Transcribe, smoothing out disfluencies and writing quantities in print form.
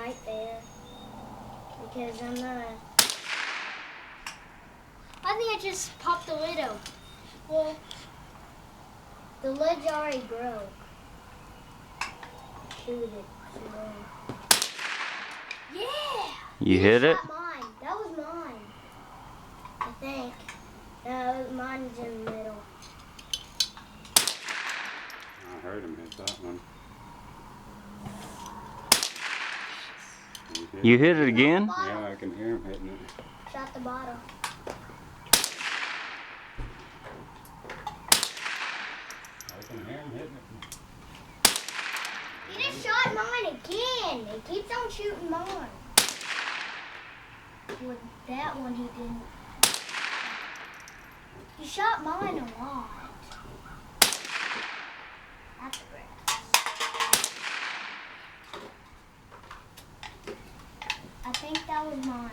right there. Because I'm not... I think I just popped the lid open. Well, the lid's already broke. Shoot it. Yeah! You hit it? Shot mine. That was mine. I think. No, mine's in the middle. I heard him hit that one. You hit it again? Yeah, I can hear him hitting it. Shot the bottle. I can hear him hitting it. He just shot mine again. He keeps on shooting mine. With that one he didn't. He shot mine a lot. That's great. I think that was mine.